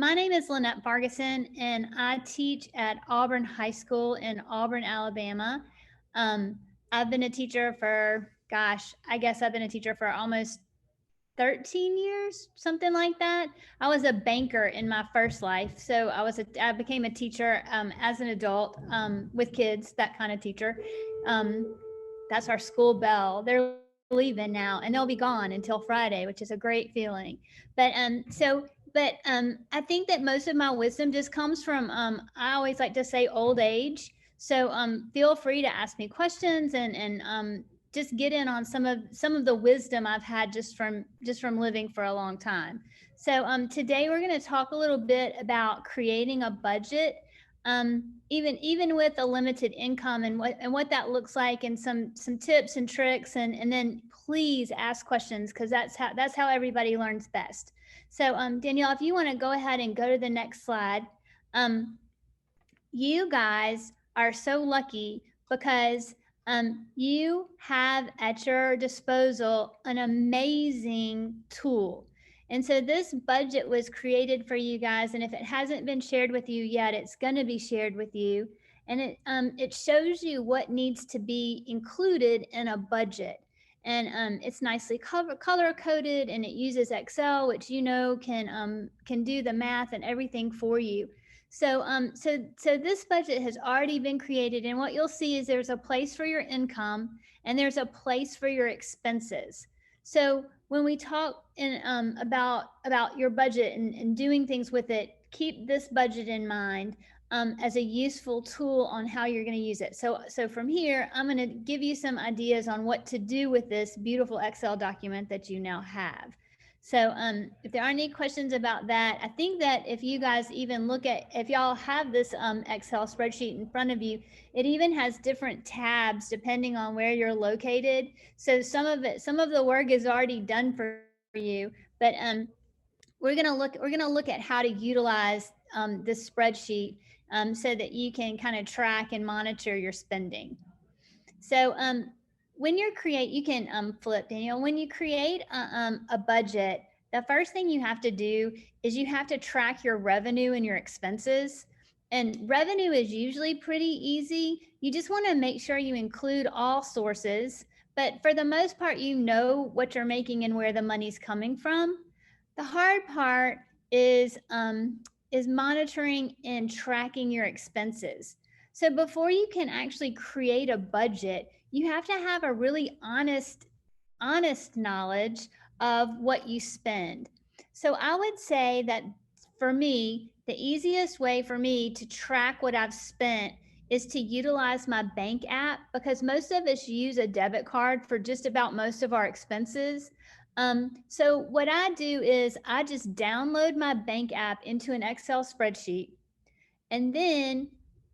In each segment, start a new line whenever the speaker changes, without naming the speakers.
My name is Lanette Fargason, and I teach at Auburn High School in Auburn, Alabama. Um, I've been a teacher for, gosh, I guess I've been a teacher for almost 13 years, something like that. I was a banker in my first life. So I became a teacher as an adult with kids, that kind of teacher. Um, that's our school bell. They're leaving now and they'll be gone until Friday, which is a great feeling. But I think that most of my wisdom just comes from, I always like to say old age. So feel free to ask me questions and just get in on some of the wisdom I've had just from living for a long time. So today we're going to talk a little bit about creating a budget, even with a limited income, and what that looks like, and some tips and tricks, and then please ask questions, because that's how everybody learns best. So Danielle, if you want to go ahead and go to the next slide. um, you guys are so lucky because you have at your disposal an amazing tool. And so this budget was created for you guys. And if it hasn't been shared with you yet, it's going to be shared with you. And it shows you what needs to be included in a budget. And it's nicely color coded, and it uses Excel, which can do the math and everything for you. So this budget has already been created, and what you'll see is there's a place for your income and there's a place for your expenses. So when we talk about your budget and doing things with it, keep this budget in mind as a useful tool on how you're going to use it. So from here, I'm going to give you some ideas on what to do with this beautiful Excel document that you now have. So if there are any questions about that, I think that if you guys even if y'all have this Excel spreadsheet in front of you, it even has different tabs depending on where you're located. So some of the work is already done for you, but we're gonna look at how to utilize this spreadsheet so that you can kind of track and monitor your spending. So when you can flip, Daniel. When you create a budget, the first thing you have to do is you have to track your revenue and your expenses. And revenue is usually pretty easy. You just want to make sure you include all sources, but for the most part, you know what you're making and where the money's coming from. The hard part is monitoring and tracking your expenses. So before you can actually create a budget, you have to have a really honest knowledge of what you spend. So I would say that for me, the easiest way for me to track what I've spent is to utilize my bank app, because most of us use a debit card for just about most of our expenses. So what I do is I just download my bank app into an Excel spreadsheet, and then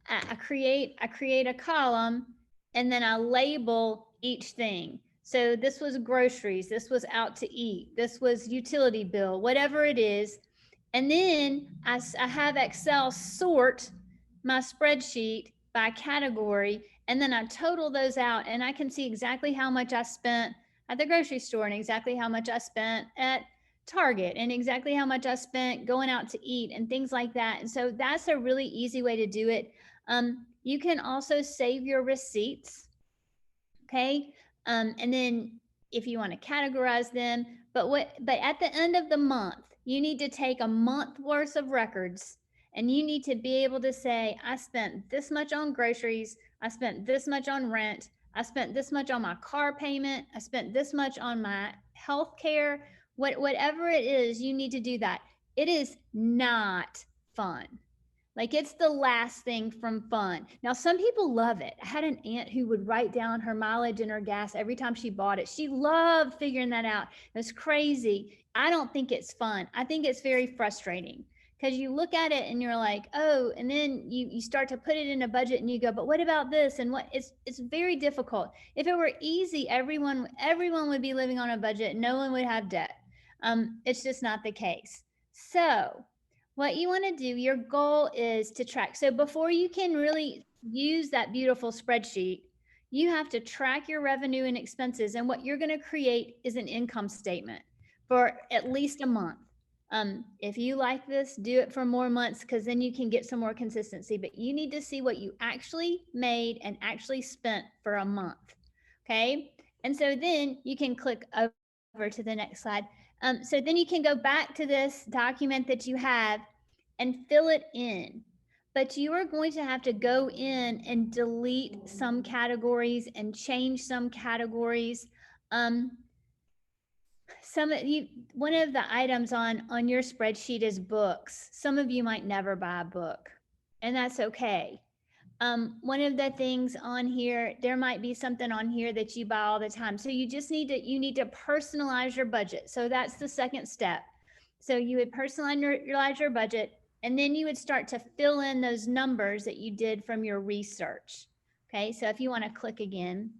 I create a column, and then I label each thing. So this was groceries, this was out to eat, this was utility bill, whatever it is. And then I have Excel sort my spreadsheet by category, and then I total those out, and I can see exactly how much I spent at the grocery store, and exactly how much I spent at Target, and exactly how much I spent going out to eat and things like that. And so that's a really easy way to do it. You can also save your receipts. Okay. And then if you want to categorize them, but at the end of the month, you need to take a month worth of records, and you need to be able to say, I spent this much on groceries, I spent this much on rent, I spent this much on my car payment, I spent this much on my health care. Whatever it is, you need to do that. It is not fun. Like, it's the last thing from fun. Now, some people love it. I had an aunt who would write down her mileage and her gas every time she bought it. She loved figuring that out. It was crazy. I don't think it's fun. I think it's very frustrating, because you look at it and you're like, oh, and then you start to put it in a budget and you go, but what about this? And it's very difficult. If it were easy, everyone would be living on a budget. No one would have debt. It's just not the case. So what you want to do, your goal is to track. So before you can really use that beautiful spreadsheet, you have to track your revenue and expenses. And what you're going to create is an income statement for at least a month. If you like this, do it for more months, because then you can get some more consistency. But you need to see what you actually made and actually spent for a month. Okay. And so then you can click over to the next slide. So then you can go back to this document that you have and fill it in. But you are going to have to go in and delete some categories and change some categories. Some of you, one of the items on your spreadsheet is books. Some of you might never buy a book, and that's okay. One of the things on here, there might be something on here that you buy all the time. So you just need to personalize your budget. So that's the second step. So you would personalize your budget, and then you would start to fill in those numbers that you did from your research. Okay, so if you want to click again.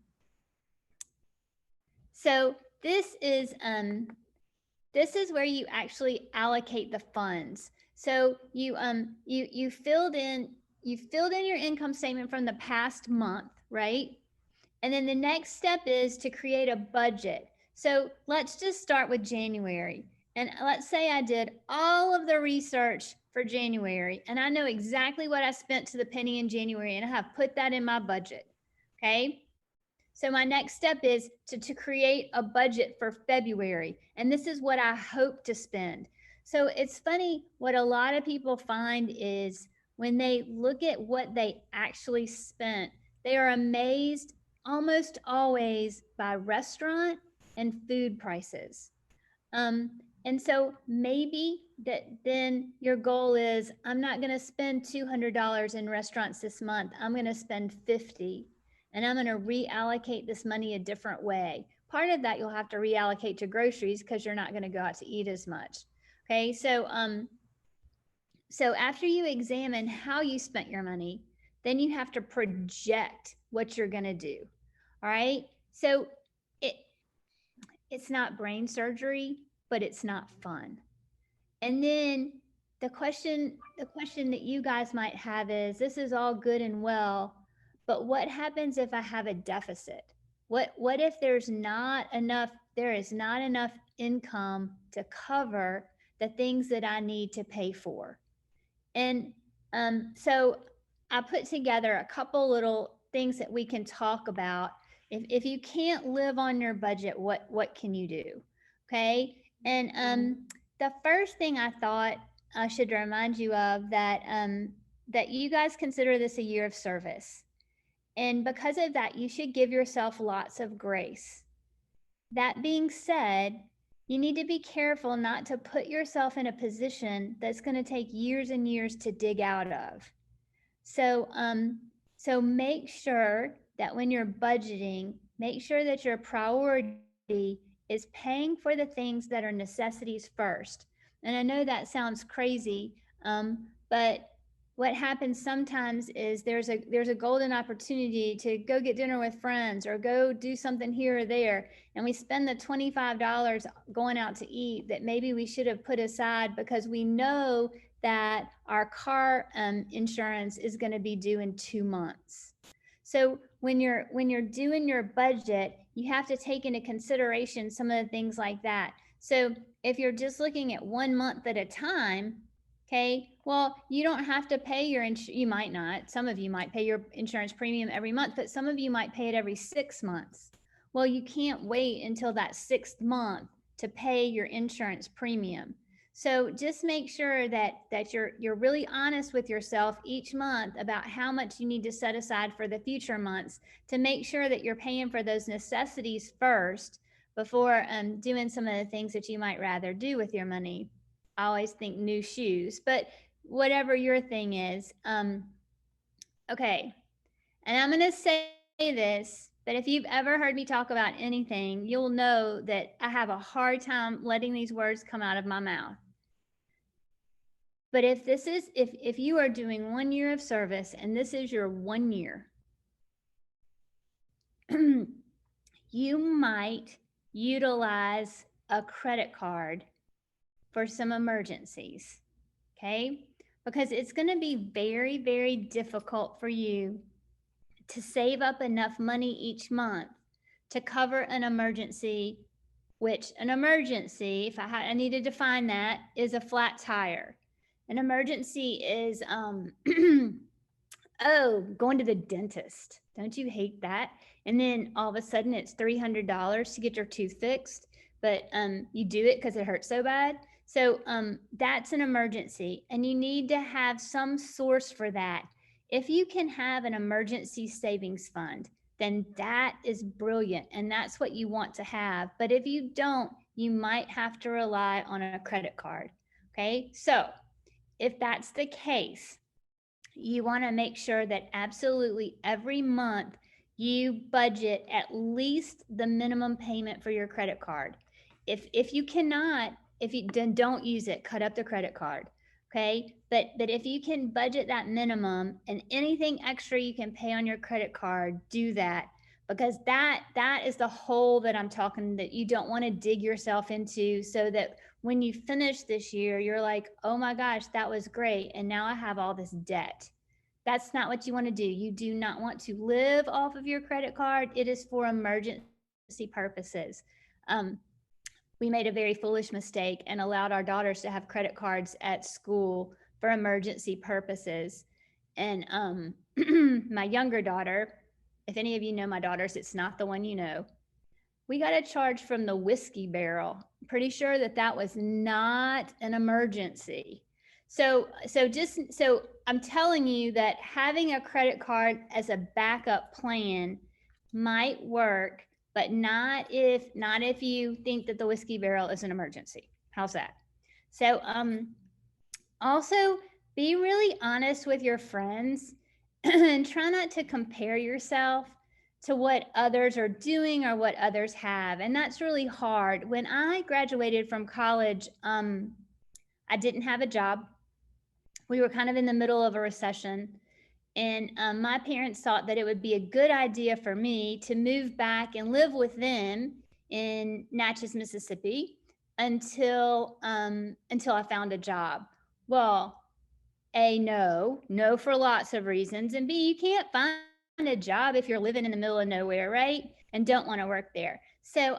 So this is where you actually allocate the funds. So you filled in your income statement from the past month, right? And then the next step is to create a budget. So let's just start with January. And let's say I did all of the research for January, and I know exactly what I spent to the penny in January, and I have put that in my budget. Okay. So my next step is to create a budget for February. And this is what I hope to spend. So it's funny, what a lot of people find is when they look at what they actually spent, they are amazed almost always by restaurant and food prices. And so maybe that then your goal is, I'm not going to spend $200 in restaurants this month. I'm going to spend 50, and I'm going to reallocate this money a different way. Part of that you'll have to reallocate to groceries because you're not going to go out to eat as much. Okay, so after you examine how you spent your money, then you have to project what you're going to do. All right, so it's not brain surgery, but it's not fun. And then the question that you guys might have is, this is all good and well, but what happens if I have a deficit? What if there is not enough income to cover the things that I need to pay for? And so I put together a couple little things that we can talk about. If you can't live on your budget, what can you do? Okay. And the first thing I thought I should remind you of, that you guys consider this a year of service. And because of that, you should give yourself lots of grace. That being said, you need to be careful not to put yourself in a position that's going to take years and years to dig out of. So, so make sure that when you're budgeting, make sure that your priority is paying for the things that are necessities first. And I know that sounds crazy, but what happens sometimes is there's a golden opportunity to go get dinner with friends or go do something here or there, and we spend the $25 going out to eat that maybe we should have put aside because we know that our car insurance is going to be due in 2 months. So when you're doing your budget, you have to take into consideration some of the things like that. So if you're just looking at 1 month at a time, okay, well, you don't have to pay you might not. Some of you might pay your insurance premium every month, but some of you might pay it every 6 months. Well, you can't wait until that 6th month to pay your insurance premium. So just make sure that you're really honest with yourself each month about how much you need to set aside for the future months to make sure that you're paying for those necessities first before doing some of the things that you might rather do with your money. I always think new shoes, but whatever your thing is. Okay, and I'm going to say this, but if you've ever heard me talk about anything, you'll know that I have a hard time letting these words come out of my mouth. But if you are doing 1 year of service and this is your 1 year, you might utilize a credit card for some emergencies, okay? Because it's going to be very, very difficult for you to save up enough money each month to cover an emergency which an emergency, if I need to define that, is a flat tire. An emergency is, oh, going to the dentist. Don't you hate that? And then all of a sudden it's $300 to get your tooth fixed, but you do it because it hurts so bad. So that's an emergency, and you need to have some source for that. If you can have an emergency savings fund, then that is brilliant, and that's what you want to have. But if you don't, you might have to rely on a credit card. Okay, so if that's the case, you want to make sure that absolutely every month you budget at least the minimum payment for your credit card. If you cannot, if you then don't use it, cut up the credit card. Okay, but if you can budget that minimum, and anything extra you can pay on your credit card, do that, because that is the hole that I'm talking, that you don't want to dig yourself into, so that when you finish this year, you're like, oh my gosh, that was great, and now I have all this debt. That's not what you want to do. You do not want to live off of your credit card. It is for emergency purposes. We made a very foolish mistake and allowed our daughters to have credit cards at school for emergency purposes. And my younger daughter, if any of you know my daughters, it's not the one you know, we got a charge from the whiskey barrel. I'm pretty sure that was not an emergency. So I'm telling you that having a credit card as a backup plan might work, but not if you think that the whiskey barrel is an emergency. How's that? So also be really honest with your friends and try not to compare yourself to what others are doing or what others have. And that's really hard. When I graduated from college, I didn't have a job. We were kind of in the middle of a recession. And my parents thought that it would be a good idea for me to move back and live with them in Natchez, Mississippi until I found a job. Well, A, no for lots of reasons. And B, you can't find a job if you're living in the middle of nowhere, right? And don't want to work there. So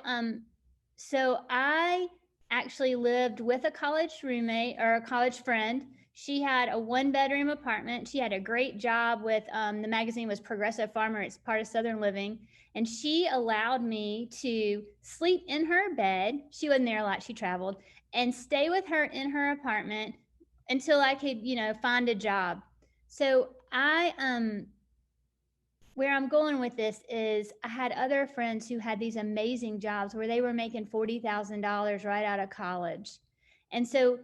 I actually lived with a college roommate or a college friend. She had a 1-bedroom apartment. She had a great job with the magazine was Progressive Farmer. It's part of Southern Living. And she allowed me to sleep in her bed. She wasn't there a lot. She traveled, and stay with her in her apartment until I could, find a job. So where I'm going with this is I had other friends who had these amazing jobs where they were making $40,000 right out of college. And so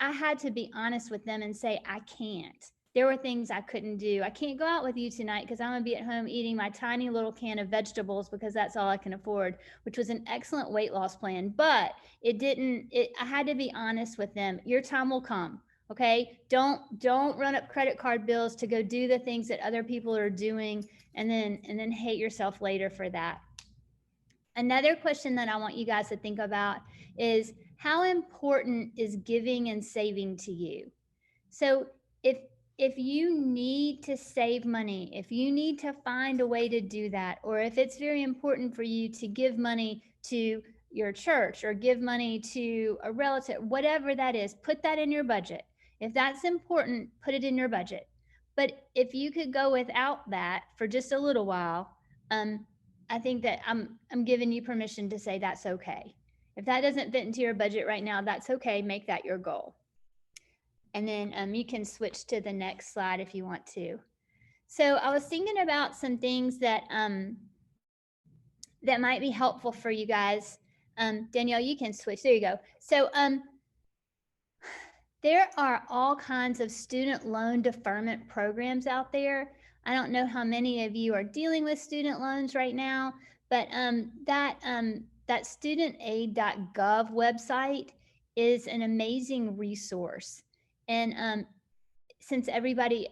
I had to be honest with them and say, I can't. There were things I couldn't do. I can't go out with you tonight because I'm going to be at home eating my tiny little can of vegetables because that's all I can afford, which was an excellent weight loss plan. But I had to be honest with them. Your time will come. Okay. Don't run up credit card bills to go do the things that other people are doing and then hate yourself later for that. Another question that I want you guys to think about is, how important is giving and saving to you? So if you need to save money, if you need to find a way to do that, or if it's very important for you to give money to your church or give money to a relative, whatever that is, put that in your budget. If that's important, put it in your budget. But if you could go without that for just a little while, I think that I'm giving you permission to say that's okay. If that doesn't fit into your budget right now, that's okay. Make that your goal. And then you can switch to the next slide if you want to. So I was thinking about some things that that might be helpful for you guys. Danielle, you can switch. There you go. So there are all kinds of student loan deferment programs out there. I don't know how many of you are dealing with student loans right now, but that studentaid.gov website is an amazing resource. And since everybody's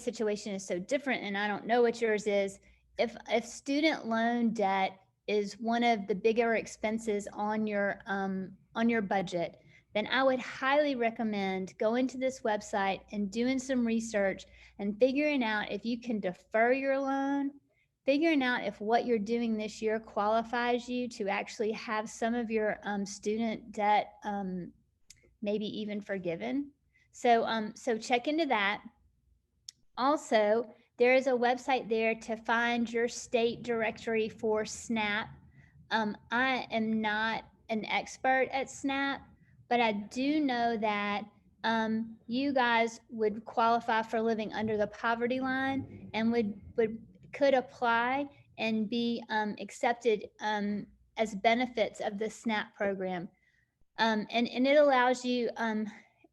situation is so different, and I don't know what yours is, if student loan debt is one of the bigger expenses on your budget, then I would highly recommend going to this website and doing some research and figuring out if you can defer your loan, figuring out if what you're doing this year qualifies you to actually have some of your student debt maybe even forgiven. So check into that. Also, there is a website there to find your state directory for SNAP. I am not an expert at SNAP, but I do know that you guys would qualify for living under the poverty line and could apply and be accepted as benefits of the SNAP program. And it allows you.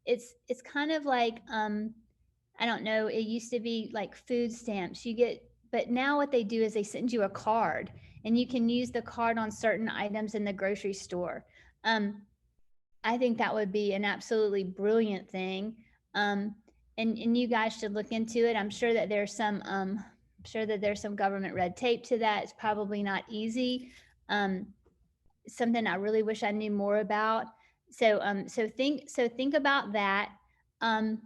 It's kind of like I don't know, it used to be like food stamps. But now what they do is they send you a card and you can use the card on certain items in the grocery store. Um, I think that would be an absolutely brilliant thing. Um, and you guys should look into it. I'm sure that there's some government red tape to that. It's probably not easy. Something I really wish I knew more about. So think about that. Um,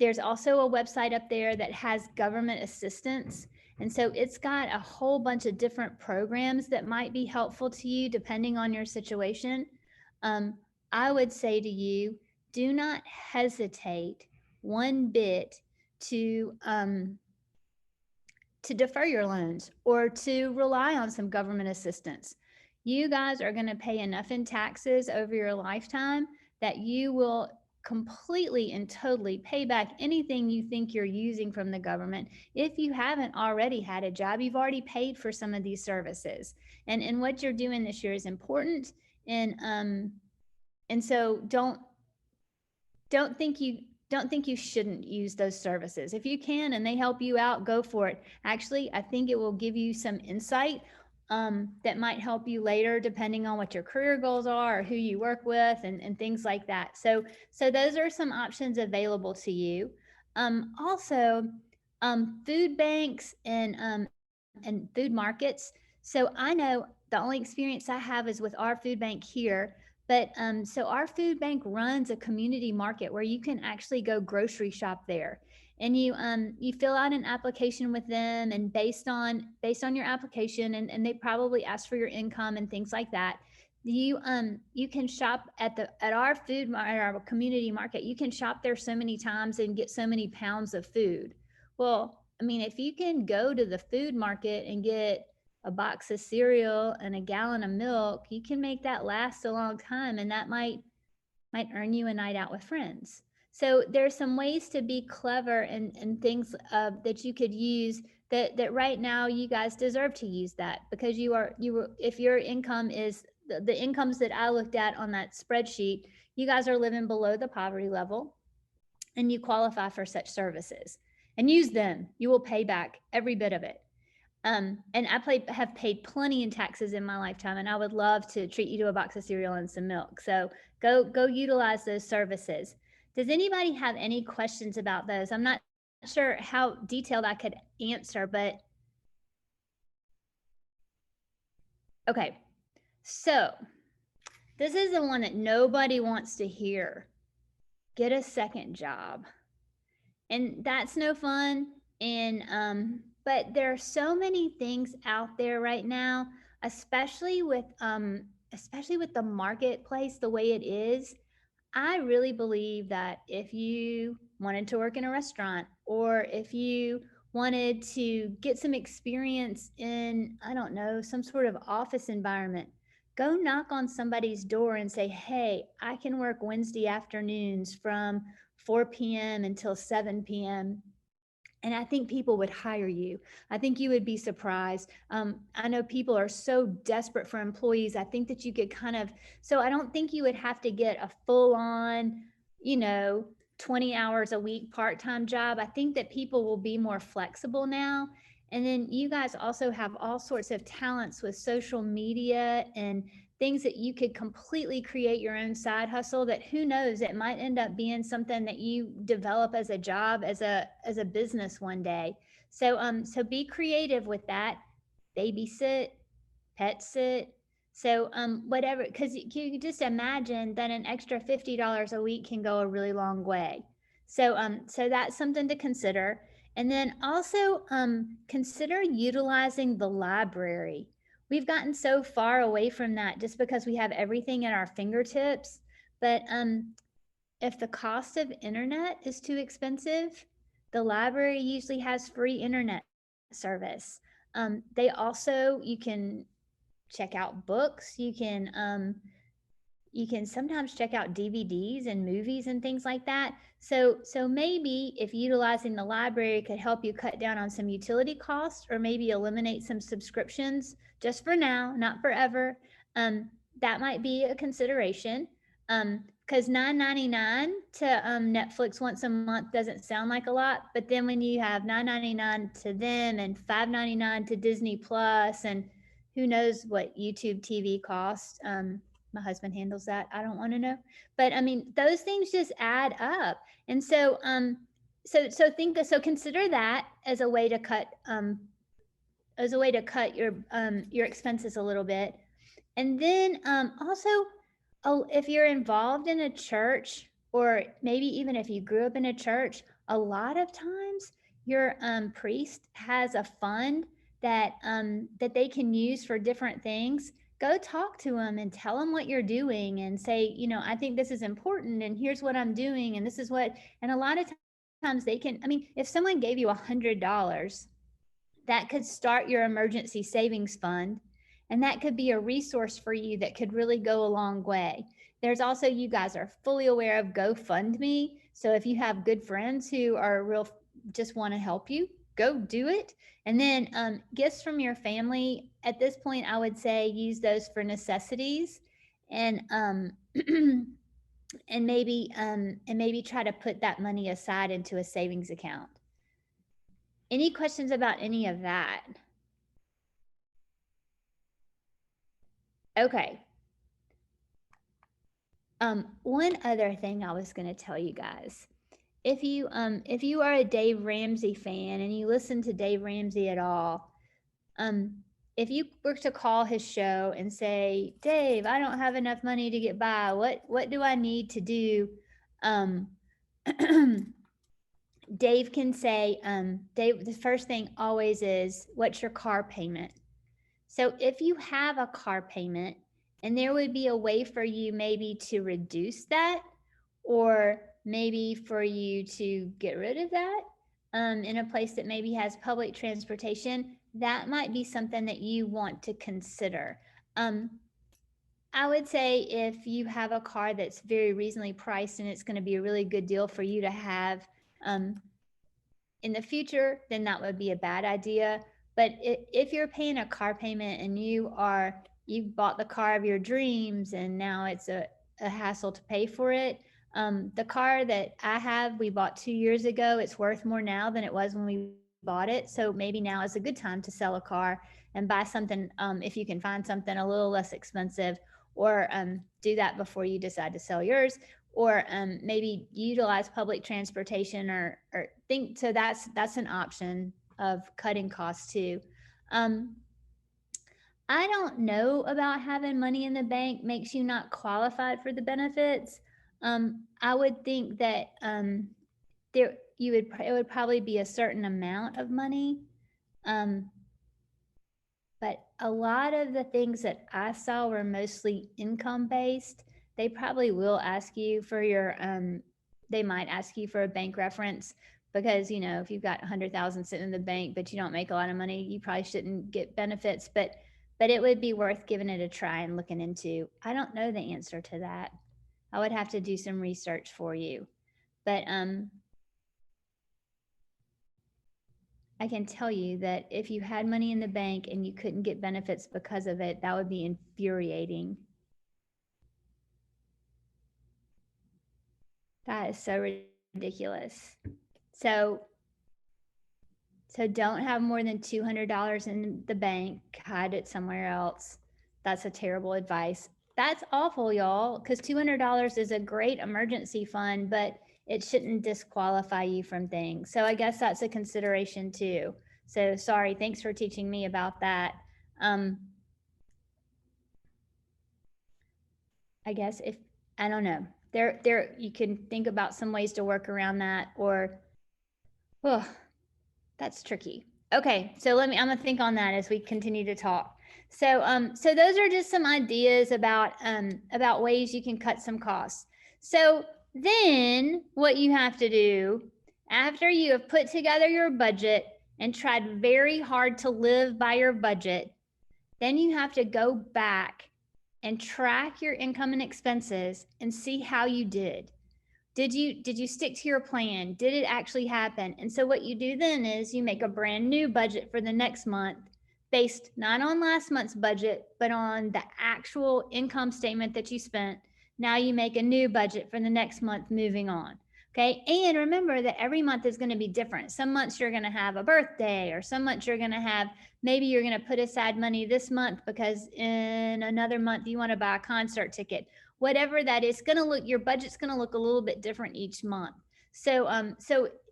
there's also a website up there that has government assistance. And so it's got a whole bunch of different programs that might be helpful to you depending on your situation. Um, I would say to you, do not hesitate one bit to defer your loans or to rely on some government assistance. You guys are going to pay enough in taxes over your lifetime that you will completely and totally pay back anything you think you're using from the government. If you haven't already had a job, you've already paid for some of these services. And what you're doing this year is important. And so don't think you shouldn't use those services. If you can and they help you out, go for it. Actually, I think it will give you some insight that might help you later, depending on what your career goals are or who you work with and things like that. So those are some options available to you. Also, food banks and food markets. So I know the only experience I have is with our food bank here. But so our food bank runs a community market where you can actually go grocery shop there, and you fill out an application with them, and based on your application, and they probably ask for your income and things like that. You can shop at our our community market. You can shop there so many times and get so many pounds of food. Well, I mean, if you can go to the food market and get a box of cereal and a gallon of milk, you can make that last a long time, and that might earn you a night out with friends. So there's some ways to be clever and things that you could use that right now you guys deserve to use that, because if your income is the incomes that I looked at on that spreadsheet, you guys are living below the poverty level and you qualify for such services, and use them. You will pay back every bit of it. And have paid plenty in taxes in my lifetime, and I would love to treat you to a box of cereal and some milk. So go utilize those services. Does anybody have any questions about those? I'm not sure how detailed I could answer, but okay. So this is the one that nobody wants to hear. Get a second job. And that's no fun. And but there are so many things out there right now, especially with the marketplace the way it is. I really believe that if you wanted to work in a restaurant, or if you wanted to get some experience in, I don't know, some sort of office environment, go knock on somebody's door and say, hey, I can work Wednesday afternoons from 4 p.m. until 7 p.m. And I think people would hire you. I think you would be surprised. I know people are so desperate for employees. I think that you could so I don't think you would have to get a full on, 20 hours a week part-time job. I think that people will be more flexible now. And then you guys also have all sorts of talents with social media and things that you could completely create your own side hustle, that who knows, it might end up being something that you develop as a job, as a business one day. So be creative with that. Babysit, pet sit. So whatever, because you just imagine that an extra $50 a week can go a really long way. So that's something to consider. And then also consider utilizing the library. We've gotten so far away from that just because we have everything at our fingertips. But if the cost of internet is too expensive, the library usually has free internet service. They also, you can check out books. You can sometimes check out DVDs and movies and things like that. So maybe if utilizing the library could help you cut down on some utility costs or maybe eliminate some subscriptions just for now, not forever, that might be a consideration. Because $9.99 to Netflix once a month doesn't sound like a lot, but then when you have $9.99 to them and $5.99 to Disney Plus, and who knows what YouTube TV costs. My husband handles that. I don't want to know, but I mean, those things just add up. And so consider that as a way to cut your expenses a little bit. And then also, if you're involved in a church, or maybe even if you grew up in a church, a lot of times your priest has a fund that they can use for different things. Go talk to them and tell them what you're doing and say, I think this is important and here's what I'm doing and this is what. And a lot of times they can. I mean, if someone gave you $100, that could start your emergency savings fund, and that could be a resource for you that could really go a long way. There's also, you guys are fully aware of GoFundMe. So if you have good friends who are real, just want to help you, go do it. And then gifts from your family, at this point, I would say use those for necessities, and and maybe try to put that money aside into a savings account. Any questions about any of that? Okay. One other thing I was going to tell you guys. If you are a Dave Ramsey fan and you listen to Dave Ramsey at all, if you were to call his show and say, "Dave, I don't have enough money to get by. What do I need to do?" Dave can say, Dave, the first thing always is, "What's your car payment?" So if you have a car payment, and there would be a way for you maybe to reduce that, or maybe for you to get rid of that, in a place that maybe has public transportation, that might be something that you want to consider. I would say if you have a car that's very reasonably priced and it's going to be a really good deal for you to have in the future, then that would be a bad idea. But if you're paying a car payment and you've bought the car of your dreams and now it's a hassle to pay for it, the car that I have, we bought 2 years ago. It's worth more now than it was when we bought it. So maybe now is a good time to sell a car and buy something, if you can find something a little less expensive, or do that before you decide to sell yours, or maybe utilize public transportation, or think. So that's an option of cutting costs too. I don't know about having money in the bank makes you not qualified for the benefits. I would think that it would probably be a certain amount of money. But a lot of the things that I saw were mostly income based. They probably will ask you for they might ask you for a bank reference, because, if you've got 100,000 sitting in the bank, but you don't make a lot of money, you probably shouldn't get benefits, but it would be worth giving it a try and looking into. I don't know the answer to that. I would have to do some research for you, but I can tell you that if you had money in the bank and you couldn't get benefits because of it, that would be infuriating. That is so ridiculous. So don't have more than $200 in the bank. Hide it somewhere else. That's a terrible advice. That's awful, y'all, because $200 is a great emergency fund, but it shouldn't disqualify you from things. So I guess that's a consideration too. So sorry, thanks for teaching me about that. I guess I don't know, you can think about some ways to work around that, or That's tricky. Okay, so I'm gonna think on that as we continue to talk. So those are just some ideas about ways you can cut some costs. So then what you have to do after you have put together your budget and tried very hard to live by your budget, then you have to go back and track your income and expenses and see how you did. Did you stick to your plan? Did it actually happen? And so what you do then is you make a brand new budget for the next month based not on last month's budget, but on the actual income statement that you spent. Now you make a new budget for the next month moving on. Okay. And remember that every month is going to be different. Some months you're going to have a birthday, or some months you're going to have, maybe you're going to put aside money this month because in another month you want to buy a concert ticket. Whatever that is going to look, your budget's going to look a little bit different each month. So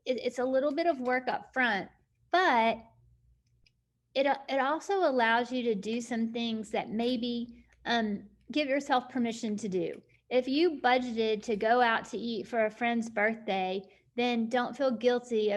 it's a little bit of work up front, but it also allows you to do some things that maybe give yourself permission to do. If you budgeted to go out to eat for a friend's birthday, then don't feel guilty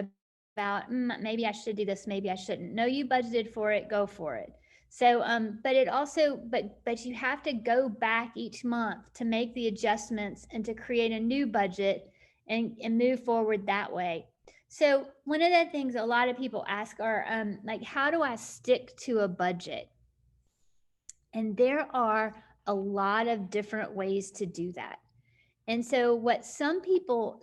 about maybe I should do this, maybe I shouldn't. No, you budgeted for it, go for it. So but it also but you have to go back each month to make the adjustments and to create a new budget and move forward that way. So one of the things a lot of people ask are like, how do I stick to a budget? And there are a lot of different ways to do that. And so what some people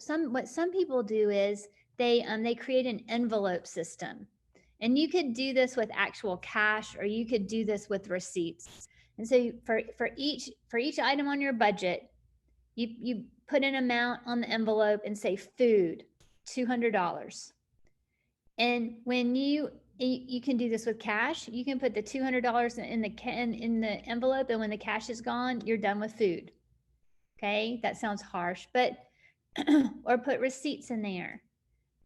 do is they create an envelope system. And you could do this with actual cash, or you could do this with receipts. And so for each item on your budget, you put an amount on the envelope and say food, $200. And when you can do this with cash, you can put the $200 in the envelope, and when the cash is gone, you're done with food. Okay, that sounds harsh, but or put receipts in there.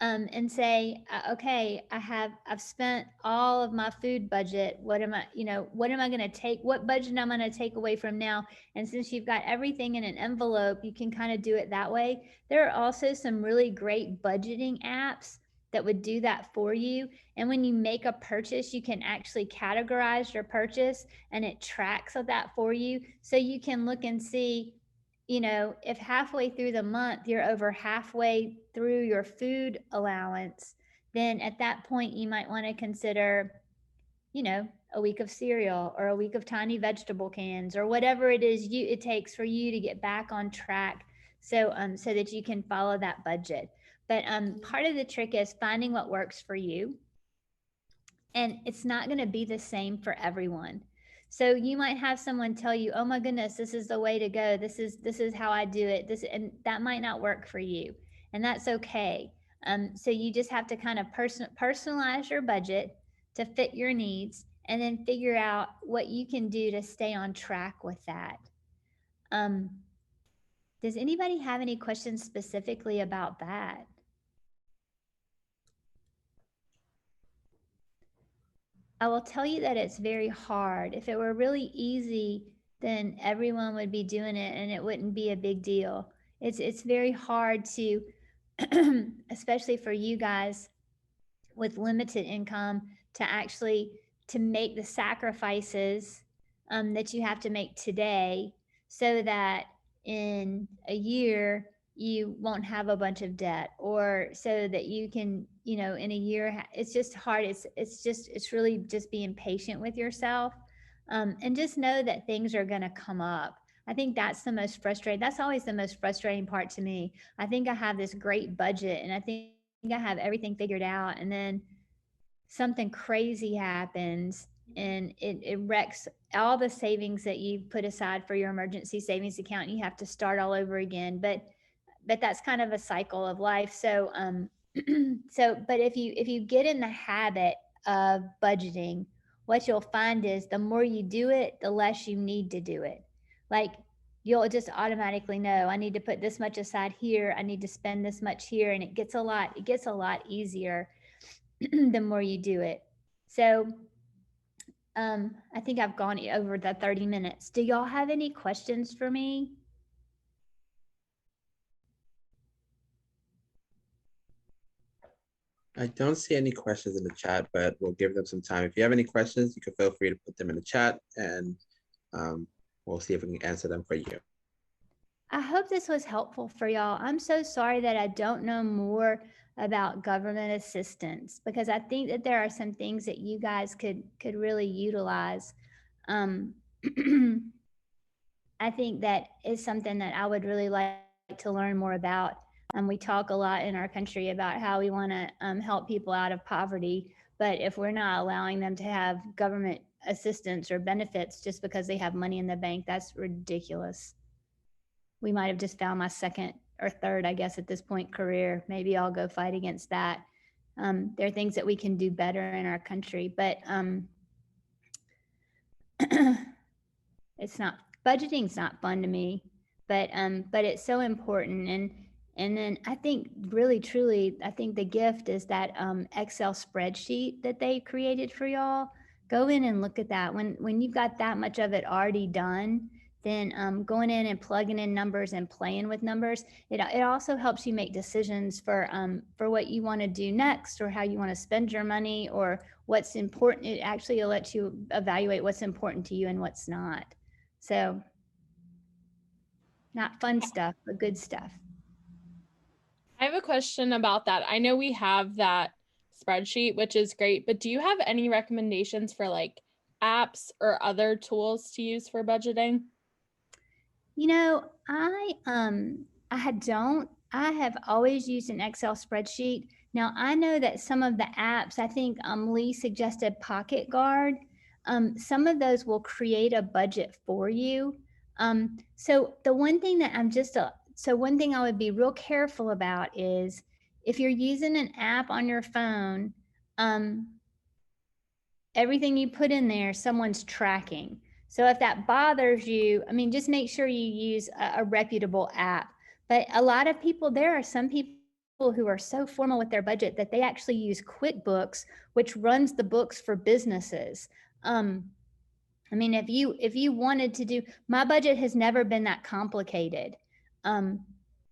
And say, okay, I've spent all of my food budget. What am I going to take? What budget I'm going to take away from now? And since you've got everything in an envelope, you can kind of do it that way. There are also some really great budgeting apps that would do that for you. And when you make a purchase, you can actually categorize your purchase, and it tracks that for you. So you can look and see, if halfway through the month you're over halfway through your food allowance, then at that point you might want to consider, a week of cereal or a week of tiny vegetable cans, or whatever it is it takes for you to get back on track, so that you can follow that budget. But part of the trick is finding what works for you, and it's not going to be the same for everyone. So you might have someone tell you, "Oh my goodness, this is the way to go. This is how I do it." And that might not work for you, and that's okay. So you just have to kind of personalize your budget to fit your needs, and then figure out what you can do to stay on track with that. Does anybody have any questions specifically about that? I will tell you that it's very hard. If it were really easy, then everyone would be doing it and it wouldn't be a big deal. It's very hard to, especially for you guys with limited income, to make the sacrifices that you have to make today, so that in a year you won't have a bunch of debt, or so that you can, in a year, it's just hard. It's really just being patient with yourself, and just know that things are going to come up. I think that's always the most frustrating part to me. I think I have this great budget, and I think I have everything figured out, and then something crazy happens, and it wrecks all the savings that you put aside for your emergency savings account, and you have to start all over again. But that's kind of a cycle of life. So but if you get in the habit of budgeting, what you'll find is the more you do it, the less you need to do it. Like, you'll just automatically know, I need to put this much aside here, I need to spend this much here, and it gets a lot easier the more you do it. So I think I've gone over the 30 minutes. Do y'all have any questions for me?
I don't see any questions in the chat, but we'll give them some time. If you have any questions, you can feel free to put them in the chat, and we'll see if we can answer them for you.
I hope this was helpful for y'all. I'm so sorry that I don't know more about government assistance, because I think that there are some things that you guys could really utilize. Um, I think that is something that I would really like to learn more about. We talk a lot in our country about how we want to help people out of poverty, but if we're not allowing them to have government assistance or benefits just because they have money in the bank, that's ridiculous. We might have just found my second or third, I guess, at this point, career. Maybe I'll go fight against that. There are things that we can do better in our country, but it's not, budgeting's not fun to me, but it's so important. And then I think really truly, I think the gift is that Excel spreadsheet that they created for y'all. Go in and look at that. When you've got that much of it already done, then going in and plugging in numbers and playing with numbers, it also helps you make decisions for what you want to do next, or how you want to spend your money, or what's important. It actually lets you evaluate what's important to you and what's not. So not fun stuff, but good stuff.
I have a question about that. I know we have that spreadsheet, which is great, but do you have any recommendations for like apps or other tools to use for budgeting?
You know, I have always used an Excel spreadsheet. Now I know that some of the apps, I think Lee suggested Pocket Guard. Some of those will create a budget for you. So the one thing that one thing I would be real careful about is if you're using an app on your phone, everything you put in there, someone's tracking. So if that bothers you, I mean, just make sure you use a reputable app. But a lot of people, there are some people who are so formal with their budget that they actually use QuickBooks, which runs the books for businesses. I mean, if you wanted to do, my budget has never been that complicated.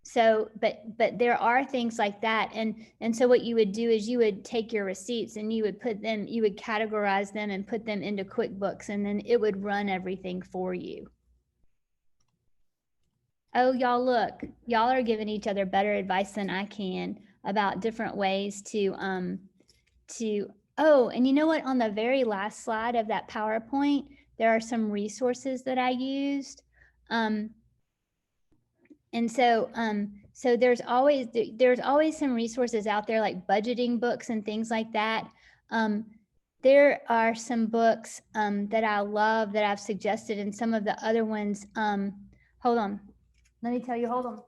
So, but there are things like that. And so what you would do is you would take your receipts and you would categorize them and put them into QuickBooks, and then it would run everything for you. Oh, y'all look, y'all are giving each other better advice than I can about different ways to, oh, and you know what? On the very last slide of that PowerPoint, there are some resources that I used. And so, so there's always some resources out there like budgeting books and things like that. There are some books that I love that I've suggested, and some of the other ones. Hold on, let me tell you. Hold on.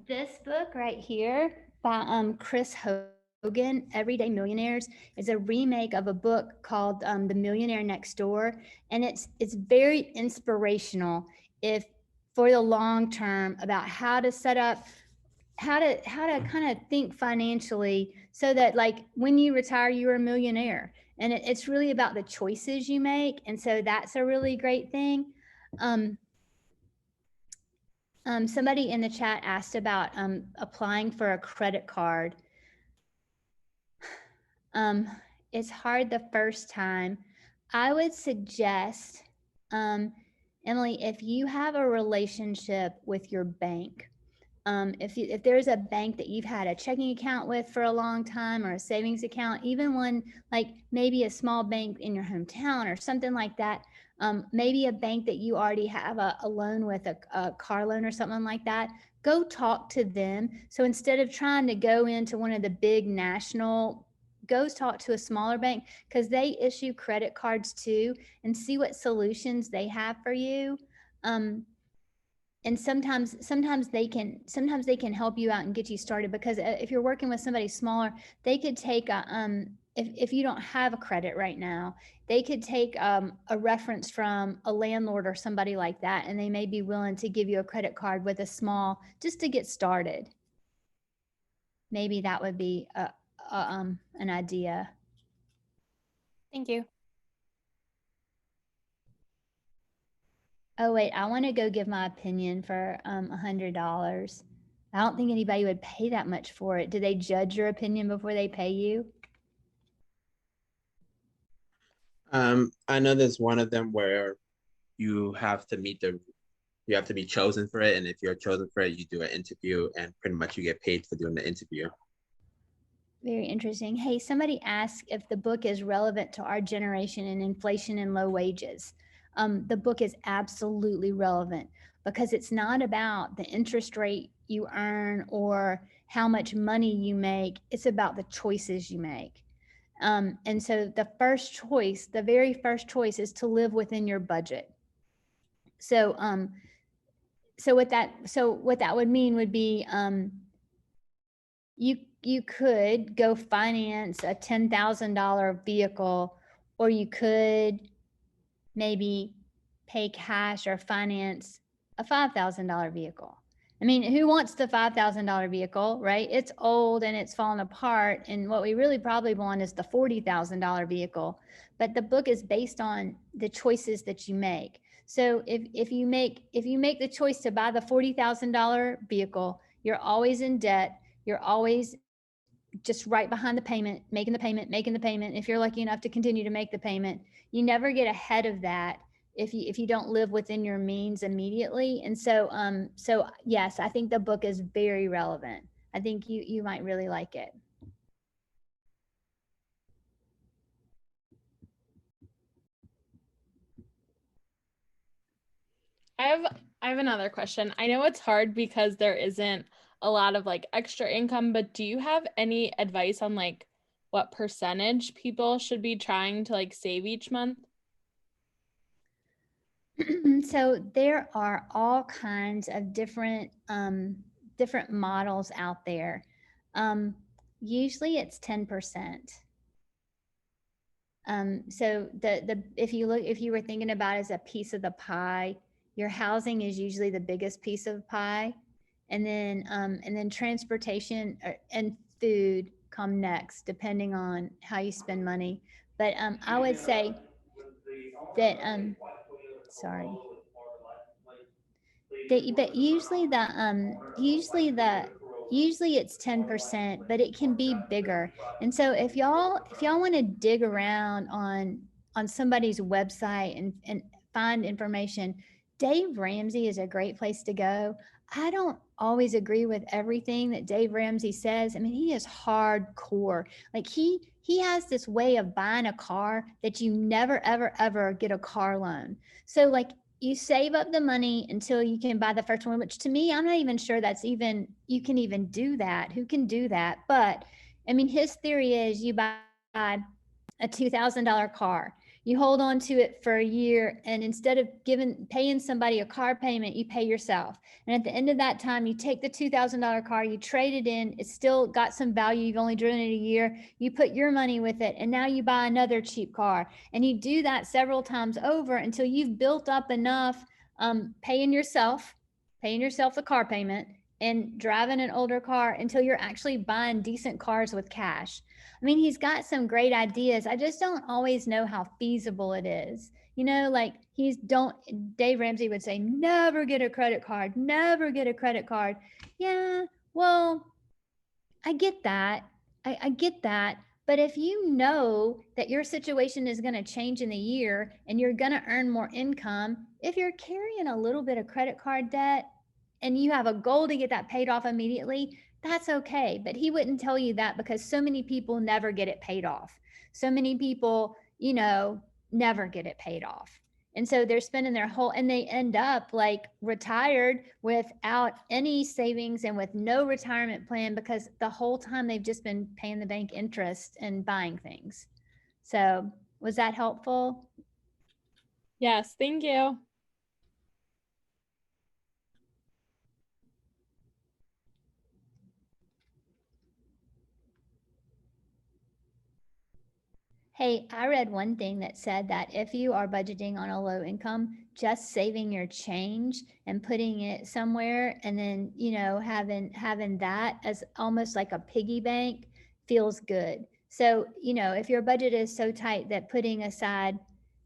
This book right here by Chris Hogan, Everyday Millionaires, is a remake of a book called The Millionaire Next Door, and it's very inspirational if for the long term about how to set up, how to kind of think financially so that like when you retire you're a millionaire. And it's really about the choices you make, and so that's a really great thing. Somebody in the chat asked about applying for a credit card. It's hard the first time. I would suggest, Emily, if you have a relationship with your bank, if there's a bank that you've had a checking account with for a long time, or a savings account, even one like maybe a small bank in your hometown or something like that, maybe a bank that you already have a loan with, a car loan or something like that, go talk to them. So instead of trying to go into one of the big national, go talk to a smaller bank, because they issue credit cards too, and see what solutions they have for you. And sometimes they can help you out and get you started, because if you're working with somebody smaller, they could take a if you don't have a credit right now, they could take a reference from a landlord or somebody like that, and they may be willing to give you a credit card with a small, just to get started. Maybe that would be an idea.
Thank you.
Oh, wait, I want to go give my opinion for $100. I don't think anybody would pay that much for it. Do they judge your opinion before they pay you?
I know there's one of them where you have to you have to be chosen for it, and if you're chosen for it, you do an interview, and pretty much you get paid for doing the interview.
Very interesting. Hey, somebody asked if the book is relevant to our generation and inflation and low wages. The book is absolutely relevant because it's not about the interest rate you earn or how much money you make. It's about the choices you make. And so the very first choice is to live within your budget. So, what that would mean would be, you could go finance a $10,000 vehicle, or you could maybe pay cash or finance a $5,000 vehicle. I mean, who wants the $5,000 vehicle, right? It's old and it's fallen apart. And what we really probably want is the $40,000 vehicle. But the book is based on the choices that you make. So if you make the choice to buy the $40,000 vehicle, you're always in debt. You're always just right behind the payment, making the payment. If you're lucky enough to continue to make the payment, you never get ahead of that if you don't live within your means immediately. And so yes, I think the book is very relevant. I think you might really like it.
I have another question. I know it's hard because there isn't a lot of like extra income, but do you have any advice on like what percentage people should be trying to like save each month?
So there are all kinds of different models out there. Usually it's 10%. So if you were thinking about it as a piece of the pie, your housing is usually the biggest piece of the pie, and then transportation and food come next, depending on how you spend money. But I would say that sorry. But usually it's 10%, but it can be bigger. And so if y'all want to dig around on somebody's website and find information, Dave Ramsey is a great place to go. I don't always agree with everything that Dave Ramsey says. I mean, he is hardcore. Like he has this way of buying a car that you never ever get a car loan. So like you save up the money until you can buy the first one, which to me, I'm not even sure you can even do that. Who can do that? But I mean, his theory is you buy a $2,000 car, you hold on to it for a year, and instead of paying somebody a car payment, you pay yourself. And at the end of that time, you take the $2,000 car, you trade it in, it's still got some value, you've only driven it a year, you put your money with it, and now you buy another cheap car. And you do that several times over until you've built up enough paying yourself the car payment and driving an older car until you're actually buying decent cars with cash. I mean, he's got some great ideas. I just don't always know how feasible it is. You know, like Dave Ramsey would say, never get a credit card, never get a credit card. Yeah, well, I get that. I get that. But if you know that your situation is going to change in a year and you're going to earn more income, if you're carrying a little bit of credit card debt and you have a goal to get that paid off immediately, that's okay. But he wouldn't tell you that because so many people never get it paid off. So many people, never get it paid off. And so they're spending and they end up like retired without any savings and with no retirement plan because the whole time they've just been paying the bank interest and buying things. So was that helpful?
Yes, thank you.
Hey, I read one thing that said that if you are budgeting on a low income, just saving your change and putting it somewhere and then, having that as almost like a piggy bank feels good. So, if your budget is so tight that putting aside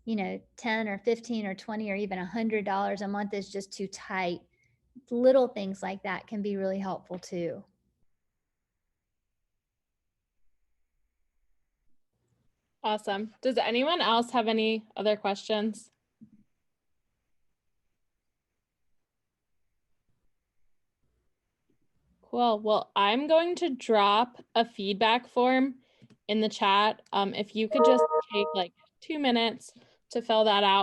10 or 15 or 20 or even $100 a month is just too tight. Little things like that can be really helpful too.
Awesome. Does anyone else have any other questions? Cool. Well, I'm going to drop a feedback form in the chat. If you could just take like 2 minutes to fill that out.